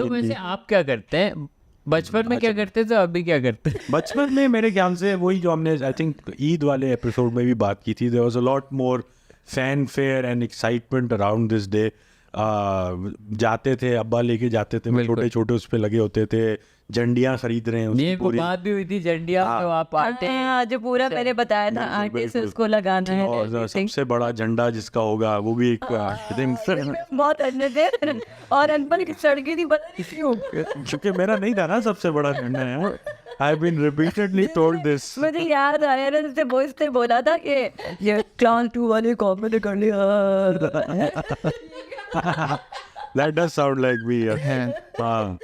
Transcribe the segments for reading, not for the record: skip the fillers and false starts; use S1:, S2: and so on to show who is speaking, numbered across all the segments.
S1: तो वैसे आप क्या करते हैं बचपन में, क्या करते थे, अभी क्या करते हैं?
S2: बचपन में मेरे ख्याल से वही जो हमने आई थिंक ईद वाले एपिसोड में भी बात की थी, there was a lot more fanfare and excitement around this day. जाते थे, अब्बा लेके जाते थे, छोटे छोटे उस पे लगे होते थे, झंडियाँ खरीद रहे हैं उसकी
S1: ये वो बात भी हुई थी झंडिया, तो आप आते हैं
S3: हाँ, जो पूरा मैंने बताया था आटे से उसको लगाना है,
S2: और सबसे बड़ा झंडा जिसका होगा वो भी एक
S3: बहुत अच्छे थे। और अनपढ़ की सड़कें थी, पता नहीं क्यों।
S2: क्योंकि मेरा नहीं था ना सबसे बड़ा झंडा है। I have been repeatedly told this.
S3: मुझे याद आया ना, जैसे बॉयज ने बोला था कि ये क्लास 2 वाले कॉपी कर लिया।
S2: That does sound like me. हाँ,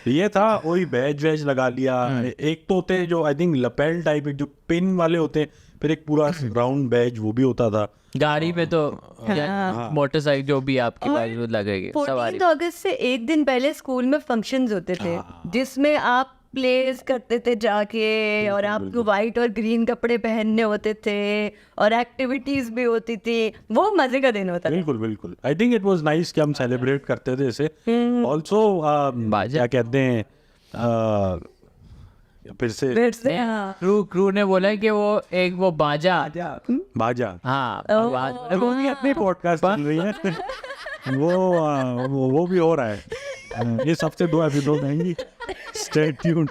S2: ये था वही बैज वैज लगा लिया। एक तो होते हैं जो आई थिंक लपेल टाइप, जो पिन वाले होते हैं, फिर एक पूरा राउंड बैज वो भी होता था
S1: गाड़ी पे, तो मोटरसाइकिल जो भी आपके पास वो लगेगी सवारी।
S3: 14 अगस्त से एक दिन पहले स्कूल में फंक्शंस होते थे जिसमें आप प्लेस करते थे जाके, और आपको वाइट और ग्रीन कपड़े पहनने होते थे और एक्टिविटीज भी होती थी। वो मजे का दिन होता था।
S2: बिल्कुल बिल्कुल। आई थिंक इट वाज नाइस कि हम सेलिब्रेट करते थे इसे। ऑल्सो क्या कहते हैं, फिर से
S1: क्रू ने बोला है कि वो एक वो बाजा
S2: बाजा,
S1: हाँ
S2: वो भी अपने पॉडकास्ट चल रही है, वो भी हो रहा है। ये सबसे 2 एपिसोड आएंगी, stay tuned.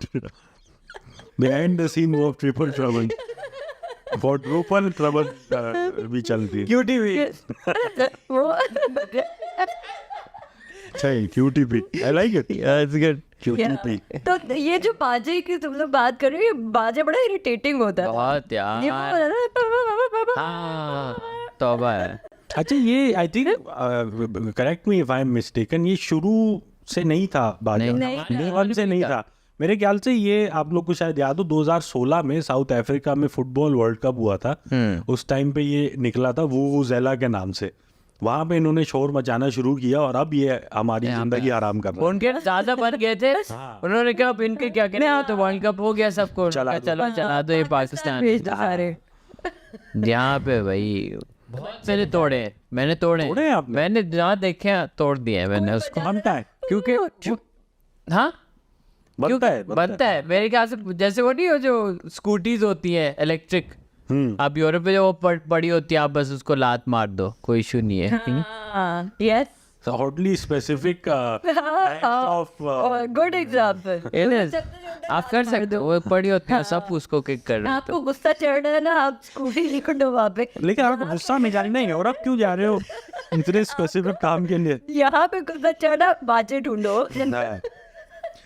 S2: Behind the scene of triple trouble, quadruple trouble भी चलती है।
S1: क्यूटीवी
S2: सही, QTP, I like it,
S1: it's good.
S2: QTP.
S3: तो ये जो बाजे की तुम लोग बात कर रहे हो, ये बाजा बड़ा इरिटेटिंग होता है।
S1: बहुत यार,
S3: ये वो
S1: हाँ तौबा है।
S2: अच्छा, ये I think correct me if I am mistaken, ये शुरू से नहीं था बाजा,
S3: नहीं।
S2: वन से नहीं था मेरे ख्याल से। ये आप लोग को शायद याद हो, 2016 में साउथ अफ्रीका में फुटबॉल वर्ल्ड कप हुआ था। उस टाइम पे ये निकला था वुवुज़ेला के नाम से। वहाँ पे इन्होंने शोर मचाना शुरू किया और अब ये हमारी जिंदगी आराम कर रहा है।
S1: उनके ज्यादा बन गए थे, उन्होंने कहा अब इनके क्या कहना, तो वर्ल्ड कप हो गया सबको, चलो चला दो ये पाकिस्तान
S3: सारे।
S1: यहाँ पे भाई मैंने तोड़े
S2: आपने?
S1: मैंने जहाँ देखे हैं तोड़ दिए हैं मैंने उसको,
S2: बनता है,
S1: क्योंकि हाँ बनता है मेरे ख्याल से। जैसे वो नहीं हो जो स्कूटीज होती है इलेक्ट्रिक, आप यूरोप में जो वो पड़ी होती है, आप बस उसको लात मार दो, कोई इशू नहीं है।
S3: Yes,
S2: oddly specific of
S3: good example.
S1: आप कर सकते हो, वो पड़ी होती है, सब उसको किक कर रहे
S3: आपको गुस्सा चढ़ रहा है ना, आप स्कूटी लेकर दो वहाँ पे।
S2: लेकिन आपको गुस्सा निकालना ही है, और आप क्यों जा रहे हो इतने स्पेसिफिक काम के लिए?
S3: यहाँ पे गुस्सा चढ़ा, बाजे ढूंढो।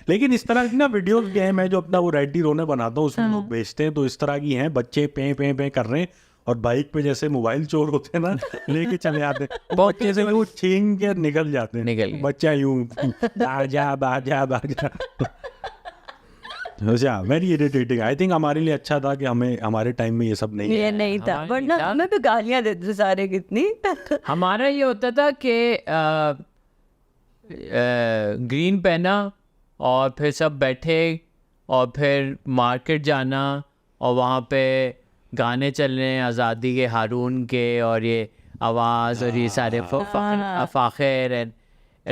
S2: लेकिन इस तरह की ना वीडियो गेम है जो अपना वो रेडी रोने बनाता हूँ, उसमें लोग बेचते हैं, तो इस तरह की हैं, बच्चे पे पे पे कर रहे हैं और बाइक पे जैसे मोबाइल चोर होते हैं ना, लेके चले आते हैं, बच्चे से वो छीन के निकल जाते हैं, बच्चा यूं बाजा बाजा बाजा। अच्छा, वेरी इरिटेटिंग। आई थिंक हमारे लिए अच्छा था कि हमें हमारे टाइम में ये सब नहीं
S3: था, वरना हमें भी गालियां देते सारे कितनी।
S1: हमारा ये होता था कि ग्रीन पहना और फिर सब बैठे और फिर मार्केट जाना और वहाँ पे गाने चल रहे हैं आज़ादी के, हारून के, और ये आवाज़ और ये सारे Fakhir and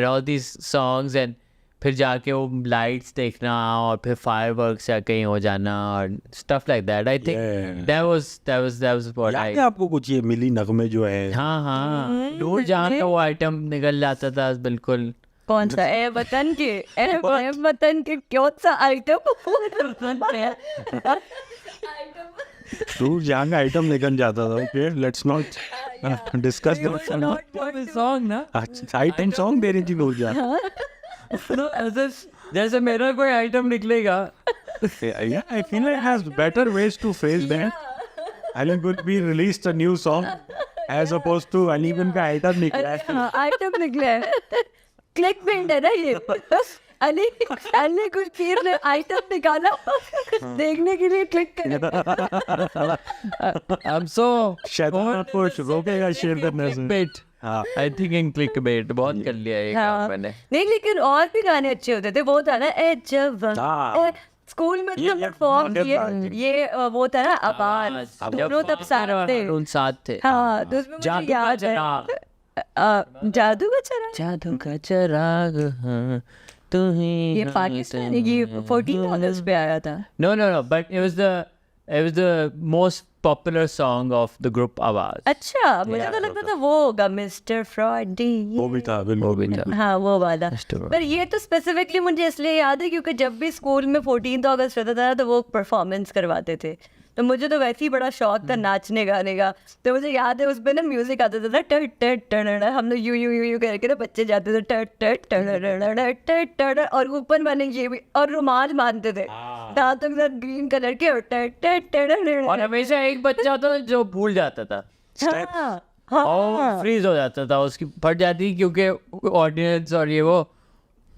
S1: all these songs, and फिर जाके वो लाइट्स देखना और फिर फायरवर्क्स या कहीं हो जाना और stuff like that. I think that was what I...
S2: आपको कुछ ये मिली नगमे जो है,
S1: हाँ दूर जहाँ का वो आइटम निकल जाता था बिल्कुल।
S3: कौन सा? ए वतन के कौन सा आइटम?
S2: दूर जहाँ का आइटम निकल जाता था। Okay, let's not discuss the
S1: song ना,
S2: आइटम सॉन्ग दे रही थी दूर जहाँ।
S1: जैसे मेरा कोई आइटम निकलेगा,
S2: yeah, I feel like it has better ways to phrase that. Ali could be released a new song as opposed to Ali का आइटम निकला है।
S3: आइटम निकला है, क्लिक बिट है ना ये। अली कुछ फिर ने आइटम निकाला देखने के लिए क्लिक करें।
S1: I'm so
S2: शैतान को रोकेगा शेयर करने से।
S1: आई थिंक इन क्लिकबेट बहुत कर लिया ये काम मैंने।
S3: नहीं, लेकिन और भी गाने अच्छे होते थे। वो था ना ए जवान, स्कूल में तो परफॉर्म किए, ये वो था ना आवाज, दोनों तब
S1: साथ थे।
S3: हाँ, तो उसमें मुझे याद है जादू का चराग,
S1: जादू का चराग, हाँ तू ही
S3: ये पाकिस्तानी की 14 अगस्त पे आया था।
S1: No, but it was the most popular song of the group Awaz.
S3: अच्छा, मुझे तो लगता था वो होगा मिस्टर फ्रॉडी।
S2: वो भी था, बिल्कुल
S1: भी था।
S2: बिल्कुल।
S3: हाँ वो वाला।
S1: Mr. Fraudy।
S3: पर ये तो स्पेसिफिकली मुझे इसलिए याद है क्योंकि जब भी स्कूल में 14 अगस्त रहता था तो वो परफॉर्मेंस करवाते थे, तो मुझे तो वैसे ही बड़ा शौक था नाचने गाने का। तो मुझे याद है उसमें ना म्यूजिक आता था टट टट टट, हम लोग यू करके ना बच्चे जाते थे टट टट टट टट टट, और ऊपर मैंने ये भी और रुमाल बांधते थे दांतों के साथ ग्रीन कलर के और टट टट टट।
S1: और हमेशा एक बच्चा होता था जो भूल जाता था और फ्रीज हो जाता था, उसकी फट जाती क्योंकि ऑडियंस और ये वो,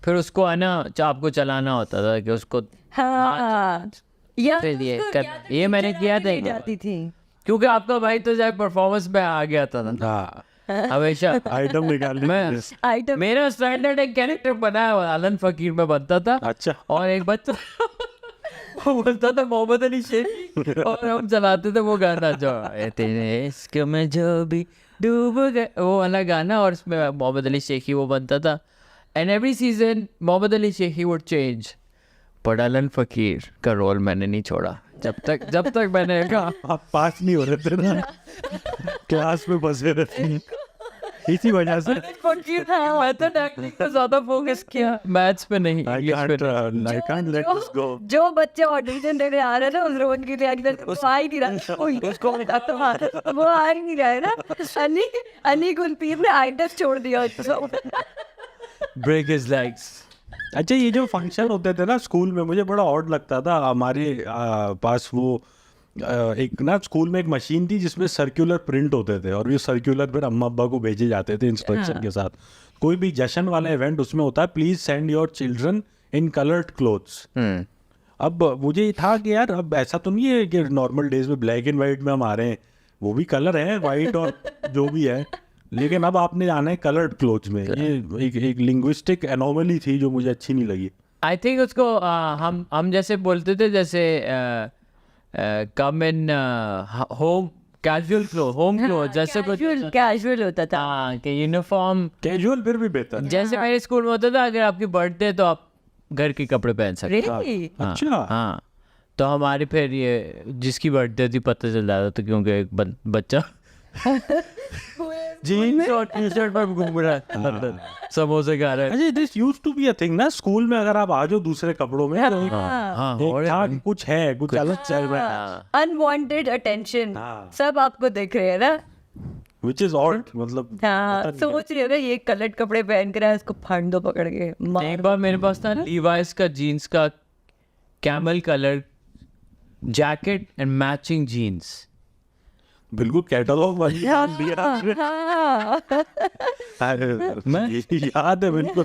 S1: फिर उसको है ना चाप को चलाना होता था कि उसको
S3: हाँ या
S1: फिर ये
S3: उसको
S1: कर-
S3: क्या था,
S1: ये मैंने
S3: टीचर
S1: किया
S3: आके
S1: था
S3: ले
S1: एक बार।
S3: जाती थी।
S1: क्योंकि आपका भाई तो जाए परफॉर्मेंस में आ गया था ना
S2: हाँ,
S1: हमेशा।
S2: आइटम निकाल
S1: मैं
S3: आइटम
S1: मेरा स्टैंडर्ड एक कैरेक्टर बनाया हुआ अलन फकीर में बनता था,
S2: अच्छा
S1: और एक बच्चा वो बोलता था मोहम्मद अली शेख, और हम चलाते थे वो गाना जो ए तेरे इश्क में जो भी डूब गए, वो वाला गाना, और उसमें मोहम्मद अली शेखी वो बनता था। And every season Mohammad Ali Sheikhi would change, but Alan Faqir का रोल मैंने नहीं छोड़ा जब तक मैंने कहा।
S2: आप पास नहीं हो रहे थे ना, क्लास में फंसे रहते थे, इसी वजह से
S1: मैं तो एक्टिंग पे ज्यादा फोकस किया, मैथ्स पे नहीं,
S2: I
S1: इंग्लिश पे नहीं।
S2: can't let this go.
S3: जो बच्चे ऑडिशन देने आ रहे हैं ना उस रोज की तैयारी वो आ ही नहीं रहा, उसको वो आ ही नहीं रहा है ना। अली गुलपीर ने आई टेस्ट छोड़ दिया उसको।
S1: Break his legs.
S2: अच्छा, ये जो फंक्शन होते थे ना स्कूल में, मुझे बड़ा ऑड लगता था। हमारे पास वो एक ना स्कूल में एक मशीन थी जिसमें सर्कुलर प्रिंट होते थे, और ये सर्कुलर फिर अम्मा अब्बा को भेजे जाते थे इंस्ट्रक्शन के साथ। कोई भी जश्न वाला इवेंट उसमें होता है, please send your children in coloured clothes. अब मुझे ये था कि यार अब ऐसा तो नहीं है कि नॉर्मल डेज में ब्लैक एंड वाइट में हम आ रहे हैं, वो भी कलर है वाइट और जो भी है, लेकिन अब आपने जाना है कलर्ड क्लोथ्स में। ये एक लिंग्विस्टिक एनोमली थी जो मुझे अच्छी नहीं लगी।
S1: आई थिंक उसको हम जैसे बोलते थे, जैसे come in home casual cloth, home cloth, जैसे कुछ
S3: कैजुअल होता था।
S1: हाँ कि यूनिफॉर्म।
S2: कैजुअल फिर भी बेहतर है।
S1: जैसे मेरे स्कूल में होता था, अगर आपकी बर्थडे तो आप घर के कपड़े पहन सकते हो।
S3: Really?
S1: हाँ,
S2: अच्छा।
S1: हाँ, तो हमारे फिर ये जिसकी बर्थडे थी पता चल जाता था, क्योंकि एक बच्चा जीन्स और टी शर्ट पर घूम रहा है, समोसे खा रहा है।
S2: अच्छा, this used to be a thing ना स्कूल में, अगर आप आ जाओ दूसरे कपड़ों में तो
S1: हाँ,
S2: एक
S1: और
S2: था कि कुछ है, कुछ अलग चल रहा है,
S1: हाँ,
S3: अनवांटेड अटेंशन,
S2: हाँ।
S3: सब आपको देख रहे हैं ना।
S2: which is odd, मतलब
S3: हाँ, सोच रहे हो ना ये कलर्ड कपड़े पहन कर आया, इसको फाड़ दो पकड़ के मार।
S1: एक बार मेरे पास था लीवाइस का जीन्स का camel colour jacket and matching jeans.
S2: बिल्कुल कैटलॉग वाली
S3: हाँ,
S2: दिया आपने।
S3: हाँ।
S2: याद है बिल्कुल।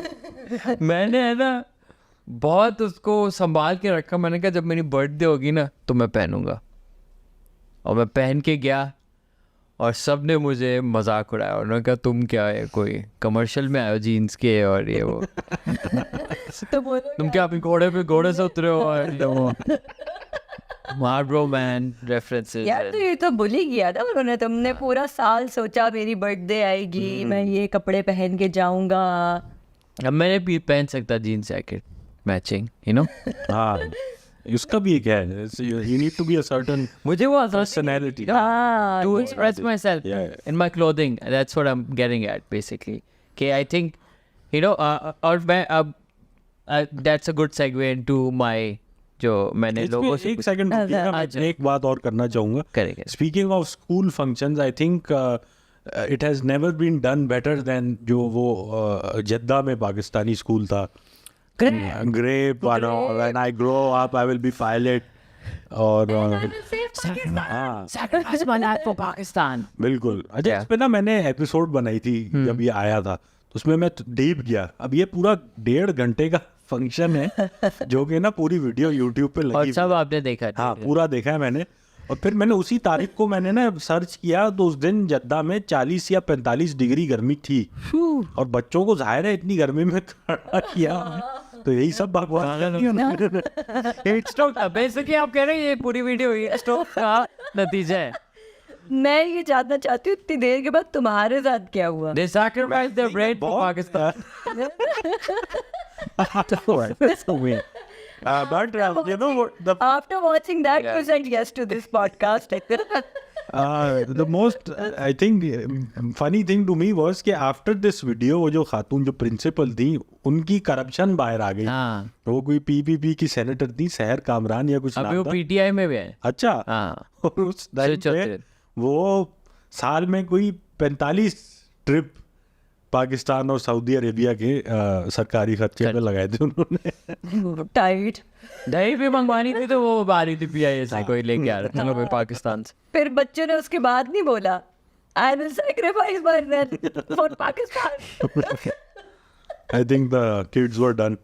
S1: मैंने है ना बहुत उसको संभाल के रखा, मैंने कहा जब मेरी बर्थडे होगी ना तो मैं पहनूंगा, और मैं पहन के गया और सब ने मुझे मजाक उड़ाया, उन्होंने कहा तुम क्या है कोई कमर्शियल में आए हो जीन्स के और ये वो,
S3: तो बोलो
S1: तुम क्या अपने घोड़े से उतरे हो, और मार्बरो मैन रेफरेंसेस।
S3: यार, तो ये तो भूल ही गया था उन्होंने। तुमने पूरा साल सोचा मेरी बर्थडे आएगी, मैं ये कपड़े पहन के जाऊंगा।
S1: अब मैंने भी पहन सकता jeans jacket matching, you know.
S2: हाँ, उसका भी एक है, you need to be a certain
S1: मुझे वो
S2: personality.
S3: हाँ,
S1: to express myself
S2: Yeah.
S1: in my clothing. That's what I'm getting at basically. Okay, I think you know, और मैं अब that's a good segue into my जो मैंने लोगों से
S2: एक सेकंड रुकिएगा, मैं
S1: अच्छा।
S2: एक बात और करना चाहूँगा।
S1: करेंगे।
S2: Speaking of school functions, I think it has never been done better than जो वो जद्दा में पाकिस्तानी स्कूल था, ग्रेप वाला, when I grow up I will be pilot, और हाँ
S1: Sacrifice my life for Pakistan.
S2: बिल्कुल। अच्छा, इस पे ना मैंने एपिसोड बनाई थी जब ये आया था, तो उसमें मैं डीप गया। अब ये पूरा 1.5 घंटे का फंक्शन है जो कि ना पूरी वीडियो यूट्यूब पे लगी
S1: और
S2: हुई
S1: सब
S2: है।
S1: आपने देखा।
S2: हाँ, पूरा देखा है मैंने। और फिर मैंने उसी तारीख को मैंने ना सर्च किया, तो उस दिन जद्दा में 40 या 45 डिग्री गर्मी थी, और बच्चों को जाहिर है इतनी गर्मी में खड़ा किया, तो यही सब बकवास।
S1: स्ट्रोक बेसिकली आप कह रहे हैं ये पूरी वीडियो स्ट्रोक का नतीजा है।
S3: मैं ये जानना चाहती हूँ इतनी देर के बाद तुम्हारे साथ क्या हुआ।
S1: They sacrificed their brain for Pakistan.
S2: That's the way. But you know what, the
S3: After watching that, you said yes to this podcast.
S2: the most I think funny thing to me was कि after this video वो जो खातून जो principal थी उनकी corruption बाहर आ गई।
S1: हाँ,
S2: वो कोई पीपीपी की सेनेटर थी, सहर कामरान या कुछ
S1: अभी
S2: नाम
S1: वो
S2: था।
S1: पीटीआई में भी है।
S2: अच्छा।
S1: हाँ,
S2: और उस टाइम
S1: स्विच
S2: पे
S1: होते।
S2: वो साल में कोई 45 ट्रिप पाकिस्तान और सऊदी अरेबिया के सरकारी खर्चे पे लगाए थे उन्होंने।
S3: टाइट।
S1: दही भी मंगवानी थी तो वो आ रही थी पीआईए से कोई लेके आ रहा था ना पाकिस्तान से।
S3: फिर बच्चों ने उसके बाद नहीं बोला I will sacrifice my nail for Pakistan.
S2: I think the kids were done.